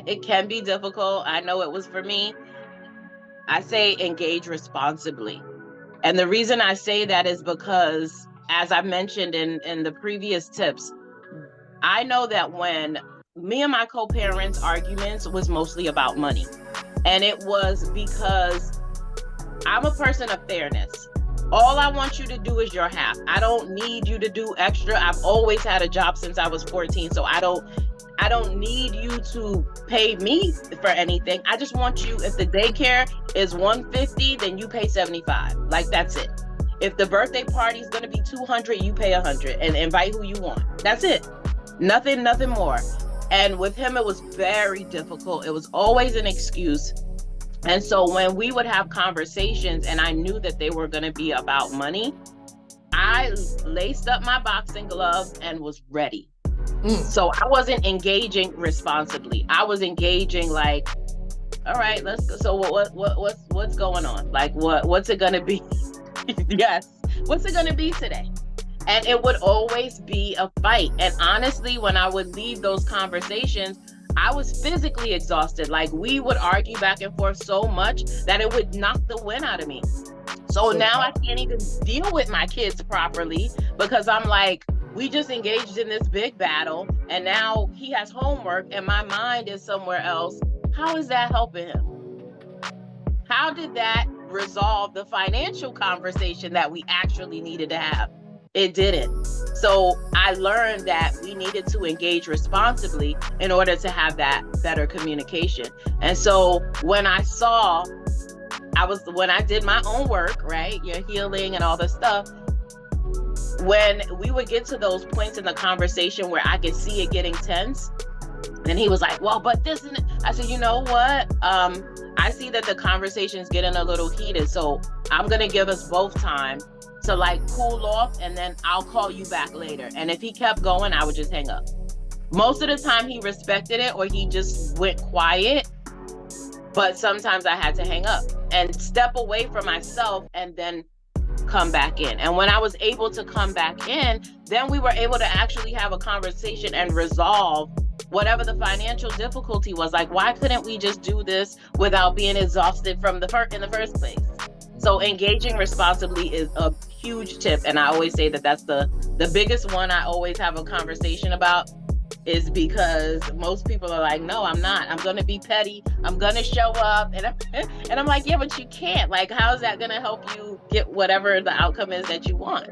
it can be difficult. I know it was for me. I say engage responsibly. And the reason I say that is because, as I mentioned in the previous tips, I know that when me and my co-parents' arguments was mostly about money. And it was because I'm a person of fairness. All I want you to do is your half. I don't need you to do extra. I've always had a job since I was 14, so I don't need you to pay me for anything. I just want you, if the daycare is $150, then you pay $75. Like, that's it. If the birthday party is going to be $200, you pay $100 and invite who you want. That's it. Nothing more. And with him, it was very difficult. It was always an excuse. And so when we would have conversations and I knew that they were going to be about money, I laced up my boxing glove and was ready. So I wasn't engaging responsibly. I was engaging like, all right, let's go. So what's going on? Like, what's it going to be? Yes. What's it going to be today? And it would always be a fight. And honestly, when I would leave those conversations, I was physically exhausted. Like, we would argue back and forth so much that it would knock the wind out of me. So now I can't even deal with my kids properly because I'm like, we just engaged in this big battle and now he has homework and my mind is somewhere else. How is that helping him? How did that resolve the financial conversation that we actually needed to have? It didn't. So I learned that we needed to engage responsibly in order to have that better communication. And so when I did my own work, right, your healing and all this stuff, when we would get to those points in the conversation where I could see it getting tense, and he was like, well, but this and I said, you know what? I see that the conversation's getting a little heated. So I'm going to give us both time to like cool off, and then I'll call you back later. And if he kept going, I would just hang up. Most of the time he respected it or he just went quiet, but sometimes I had to hang up and step away from myself and then come back in. And when I was able to come back in, then we were able to actually have a conversation and resolve whatever the financial difficulty was. Like, why couldn't we just do this without being exhausted in the first place? So engaging responsibly is a huge tip. And I always say that that's the biggest one I always have a conversation about, is because most people are like, no, I'm not. I'm going to be petty. I'm going to show up. And I'm like, yeah, but you can't. Like, how is that going to help you get whatever the outcome is that you want?